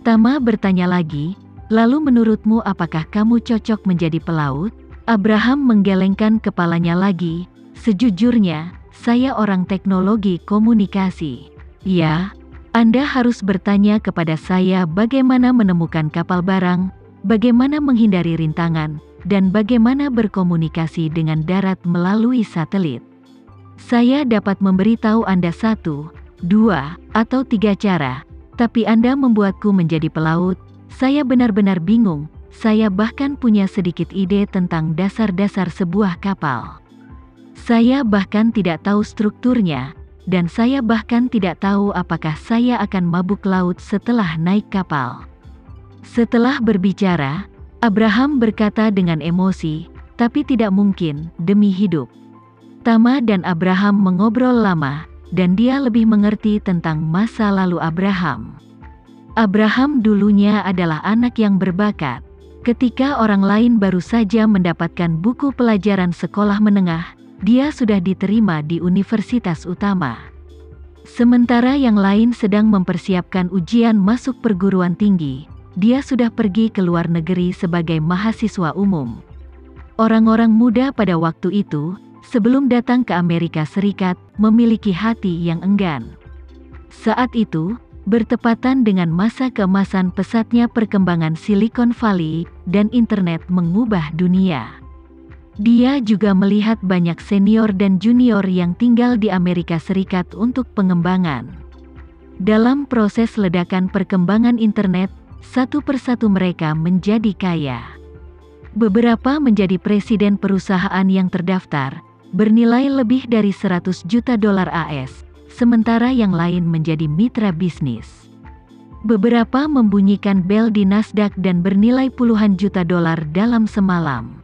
Tama bertanya lagi, lalu menurutmu apakah kamu cocok menjadi pelaut? Abraham menggelengkan kepalanya lagi, sejujurnya, saya orang teknologi komunikasi. Ya, Anda harus bertanya kepada saya bagaimana menemukan kapal barang, bagaimana menghindari rintangan, dan bagaimana berkomunikasi dengan darat melalui satelit. Saya dapat memberitahu Anda 1, 2, atau 3 cara, tapi Anda membuatku menjadi pelaut. Saya benar-benar bingung, saya bahkan punya sedikit ide tentang dasar-dasar sebuah kapal. Saya bahkan tidak tahu strukturnya, dan saya bahkan tidak tahu apakah saya akan mabuk laut setelah naik kapal. Setelah berbicara, Abraham berkata dengan emosi, tapi tidak mungkin, demi hidup. Tama dan Abraham mengobrol lama, dan dia lebih mengerti tentang masa lalu Abraham. Abraham dulunya adalah anak yang berbakat. Ketika orang lain baru saja mendapatkan buku pelajaran sekolah menengah, dia sudah diterima di universitas utama. Sementara yang lain sedang mempersiapkan ujian masuk perguruan tinggi, dia sudah pergi ke luar negeri sebagai mahasiswa umum. Orang-orang muda pada waktu itu, sebelum datang ke Amerika Serikat, memiliki hati yang enggan. Saat itu, bertepatan dengan masa keemasan pesatnya perkembangan Silicon Valley, dan internet mengubah dunia. Dia juga melihat banyak senior dan junior yang tinggal di Amerika Serikat untuk pengembangan. Dalam proses ledakan perkembangan internet, satu persatu mereka menjadi kaya. Beberapa menjadi presiden perusahaan yang terdaftar, bernilai lebih dari 100 juta dolar AS, sementara yang lain menjadi mitra bisnis. Beberapa membunyikan bel di Nasdaq dan bernilai puluhan juta dolar dalam semalam.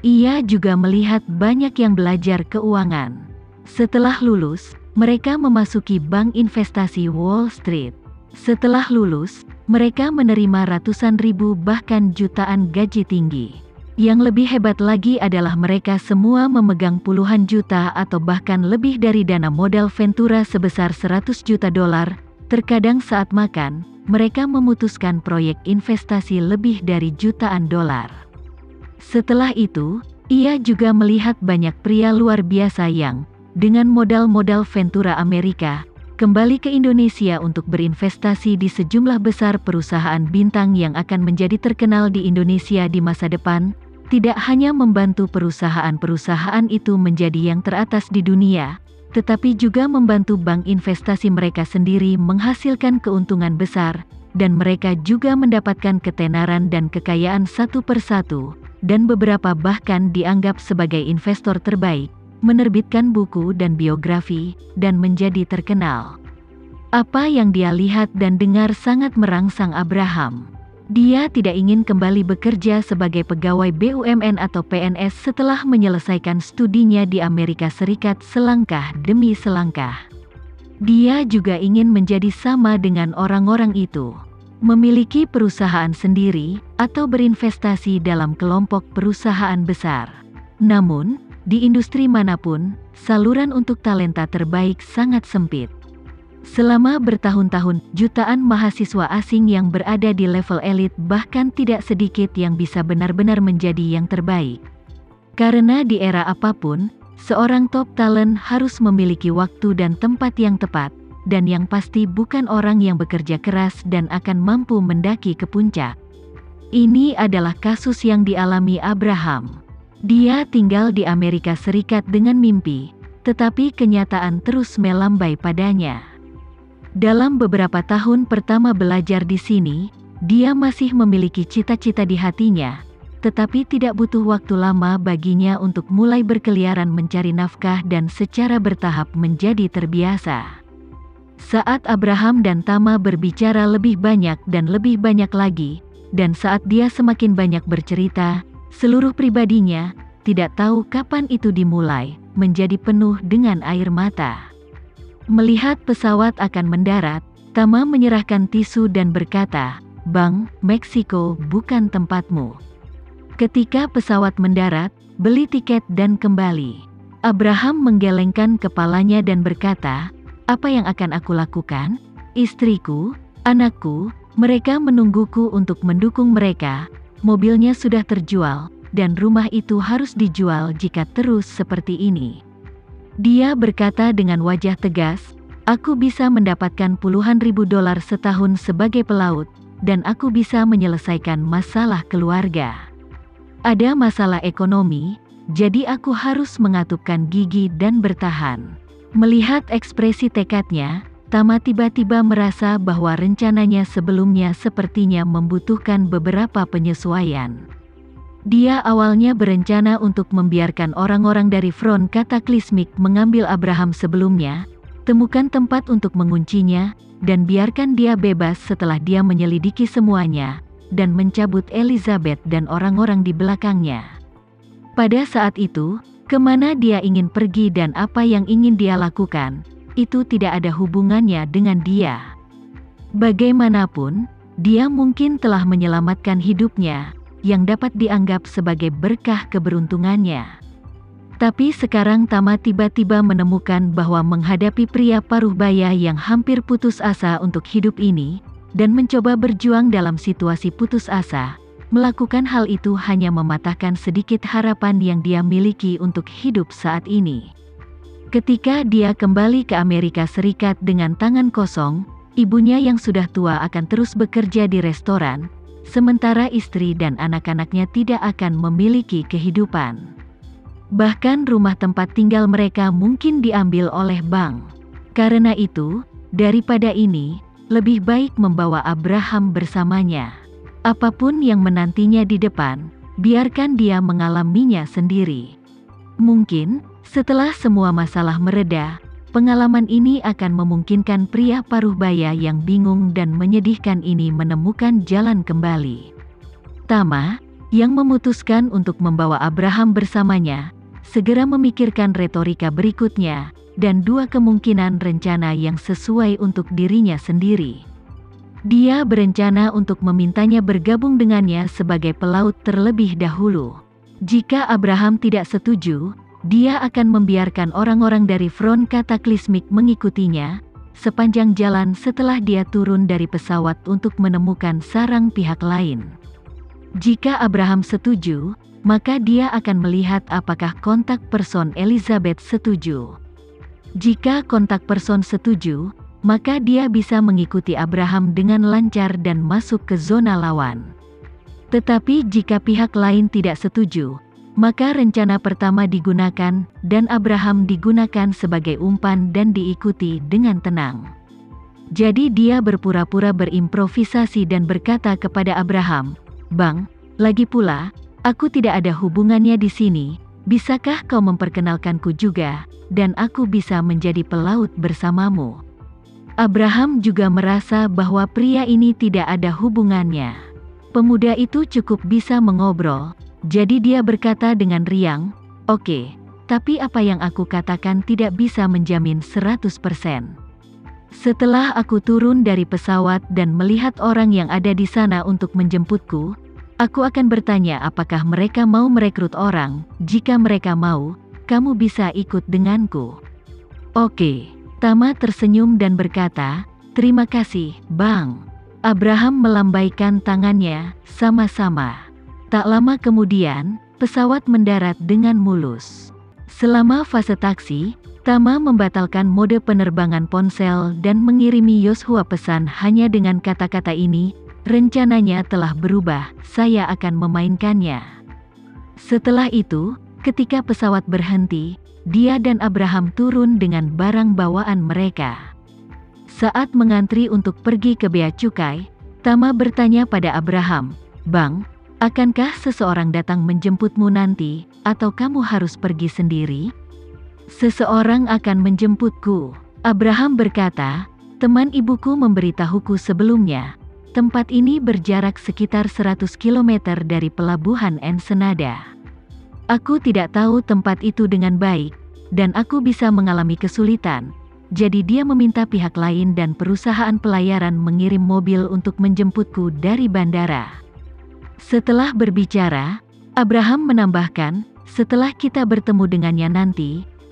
Ia juga melihat banyak yang belajar keuangan. Setelah lulus, mereka memasuki bank investasi Wall Street. Setelah lulus, mereka menerima ratusan ribu bahkan jutaan gaji tinggi. Yang lebih hebat lagi adalah mereka semua memegang puluhan juta atau bahkan lebih dari dana modal Ventura sebesar 100 juta dolar. Terkadang saat makan, mereka memutuskan proyek investasi lebih dari jutaan dolar. Setelah itu, ia juga melihat banyak pria luar biasa yang, dengan modal-modal Ventura Amerika, kembali ke Indonesia untuk berinvestasi di sejumlah besar perusahaan bintang yang akan menjadi terkenal di Indonesia di masa depan, tidak hanya membantu perusahaan-perusahaan itu menjadi yang teratas di dunia, tetapi juga membantu bank investasi mereka sendiri menghasilkan keuntungan besar, dan mereka juga mendapatkan ketenaran dan kekayaan satu persatu, dan beberapa bahkan dianggap sebagai investor terbaik, menerbitkan buku dan biografi, dan menjadi terkenal. Apa yang dia lihat dan dengar sangat merangsang Abraham. Dia tidak ingin kembali bekerja sebagai pegawai BUMN atau PNS setelah menyelesaikan studinya di Amerika Serikat selangkah demi selangkah. Dia juga ingin menjadi sama dengan orang-orang itu, memiliki perusahaan sendiri, atau berinvestasi dalam kelompok perusahaan besar. Namun, di industri manapun, saluran untuk talenta terbaik sangat sempit. Selama bertahun-tahun, jutaan mahasiswa asing yang berada di level elit bahkan tidak sedikit yang bisa benar-benar menjadi yang terbaik. Karena di era apapun, seorang top talent harus memiliki waktu dan tempat yang tepat, dan yang pasti bukan orang yang bekerja keras dan akan mampu mendaki ke puncak. Ini adalah kasus yang dialami Abraham. Dia tinggal di Amerika Serikat dengan mimpi, tetapi kenyataan terus melambai padanya. Dalam beberapa tahun pertama belajar di sini, dia masih memiliki cita-cita di hatinya, tetapi tidak butuh waktu lama baginya untuk mulai berkeliaran mencari nafkah dan secara bertahap menjadi terbiasa. Saat Abraham dan Tama berbicara lebih banyak dan lebih banyak lagi, dan saat dia semakin banyak bercerita, seluruh pribadinya, tidak tahu kapan itu dimulai, menjadi penuh dengan air mata. Melihat pesawat akan mendarat, Tama menyerahkan tisu dan berkata, "Bang, Meksiko bukan tempatmu." Ketika pesawat mendarat, beli tiket dan kembali. Abraham menggelengkan kepalanya dan berkata, "Apa yang akan aku lakukan? Istriku, anakku, Mereka menungguku untuk mendukung mereka. Mobilnya sudah terjual, dan rumah itu harus dijual jika terus seperti ini. Dia berkata dengan wajah tegas, aku bisa mendapatkan puluhan ribu dolar setahun sebagai pelaut, dan aku bisa menyelesaikan masalah keluarga. Ada masalah ekonomi, jadi aku harus mengatupkan gigi dan bertahan. Melihat ekspresi tekadnya, Tama tiba-tiba merasa bahwa rencananya sebelumnya sepertinya membutuhkan beberapa penyesuaian. Dia awalnya berencana untuk membiarkan orang-orang dari front kataklismik mengambil Abraham sebelumnya, temukan tempat untuk menguncinya, dan biarkan dia bebas setelah dia menyelidiki semuanya, dan mencabut Elizabeth dan orang-orang di belakangnya. Pada saat itu, kemana dia ingin pergi dan apa yang ingin dia lakukan, itu tidak ada hubungannya dengan dia. Bagaimanapun, dia mungkin telah menyelamatkan hidupnya, yang dapat dianggap sebagai berkah keberuntungannya. Tapi sekarang Tama tiba-tiba menemukan bahwa menghadapi pria paruh baya yang hampir putus asa untuk hidup ini, dan mencoba berjuang dalam situasi putus asa, melakukan hal itu hanya mematahkan sedikit harapan yang dia miliki untuk hidup saat ini. Ketika dia kembali ke Amerika Serikat dengan tangan kosong, ibunya yang sudah tua akan terus bekerja di restoran, sementara istri dan anak-anaknya tidak akan memiliki kehidupan. Bahkan rumah tempat tinggal mereka mungkin diambil oleh bank. Karena itu, daripada ini, lebih baik membawa Abraham bersamanya. Apapun yang menantinya di depan, biarkan dia mengalaminya sendiri. Mungkin, setelah semua masalah mereda, pengalaman ini akan memungkinkan pria paruh baya yang bingung dan menyedihkan ini menemukan jalan kembali. Tama, yang memutuskan untuk membawa Abraham bersamanya, segera memikirkan retorika berikutnya, dan dua kemungkinan rencana yang sesuai untuk dirinya sendiri. Dia berencana untuk memintanya bergabung dengannya sebagai pelaut terlebih dahulu. Jika Abraham tidak setuju, dia akan membiarkan orang-orang dari front kataklismik mengikutinya, sepanjang jalan setelah dia turun dari pesawat untuk menemukan sarang pihak lain. Jika Abraham setuju, maka dia akan melihat apakah kontak person Elizabeth setuju. Jika kontak person setuju, maka dia bisa mengikuti Abraham dengan lancar dan masuk ke zona lawan. Tetapi jika pihak lain tidak setuju, maka rencana pertama digunakan, dan Abraham digunakan sebagai umpan dan diikuti dengan tenang. Jadi dia berpura-pura berimprovisasi dan berkata kepada Abraham, "Bang, lagi pula, aku tidak ada hubungannya di sini, bisakah kau memperkenalkanku juga, dan aku bisa menjadi pelaut bersamamu?" Abraham juga merasa bahwa pria ini tidak ada hubungannya. Pemuda itu cukup bisa mengobrol, jadi dia berkata dengan riang, "Oke, tapi apa yang aku katakan tidak bisa menjamin 100%. Setelah aku turun dari pesawat dan melihat orang yang ada di sana untuk menjemputku, aku akan bertanya apakah mereka mau merekrut orang. Jika mereka mau, kamu bisa ikut denganku." "Oke." Tama tersenyum dan berkata, "Terima kasih, Bang." Abraham melambaikan tangannya, sama-sama. Tak lama kemudian, pesawat mendarat dengan mulus. Selama fase taksi, Tama membatalkan mode penerbangan ponsel dan mengirimi Yoshua pesan hanya dengan kata-kata ini, "Rencananya telah berubah, saya akan memainkannya." Setelah itu, ketika pesawat berhenti, dia dan Abraham turun dengan barang bawaan mereka. Saat mengantri untuk pergi ke bea cukai, Tama bertanya pada Abraham, "Bang, akankah seseorang datang menjemputmu nanti, atau kamu harus pergi sendiri?" "Seseorang akan menjemputku," Abraham berkata. "Teman ibuku memberitahuku sebelumnya. Tempat ini berjarak sekitar 100 km dari pelabuhan Ensenada. Aku tidak tahu tempat itu dengan baik, dan aku bisa mengalami kesulitan. Jadi dia meminta pihak lain dan perusahaan pelayaran mengirim mobil untuk menjemputku dari bandara." Setelah berbicara, Abraham menambahkan, "Setelah kita bertemu dengannya nanti,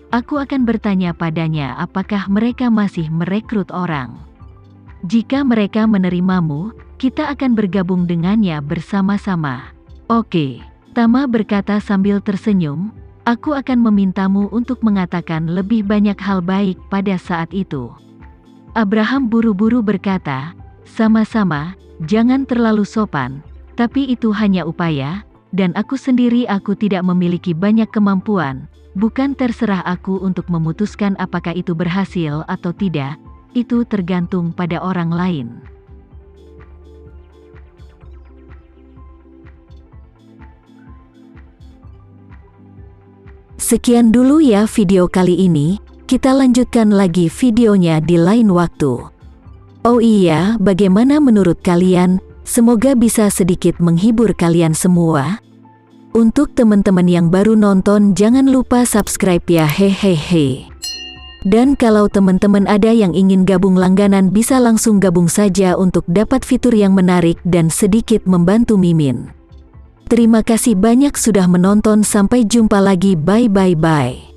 aku akan bertanya padanya apakah mereka masih merekrut orang. Jika mereka menerimamu, kita akan bergabung dengannya bersama-sama. Oke, Tama berkata sambil tersenyum, aku akan memintamu untuk mengatakan lebih banyak hal baik pada saat itu. Abraham buru-buru berkata, sama-sama, jangan terlalu sopan, tapi itu hanya upaya, dan aku sendiri aku tidak memiliki banyak kemampuan, bukan terserah aku untuk memutuskan apakah itu berhasil atau tidak, itu tergantung pada orang lain. Sekian dulu ya video kali ini, kita lanjutkan lagi videonya di lain waktu. Oh iya, bagaimana menurut kalian? Semoga bisa sedikit menghibur kalian semua. Untuk teman-teman yang baru nonton jangan lupa subscribe ya hehehe. Dan kalau teman-teman ada yang ingin gabung langganan bisa langsung gabung saja untuk dapat fitur yang menarik dan sedikit membantu Mimin. Terima kasih banyak sudah menonton, sampai jumpa lagi, bye bye bye.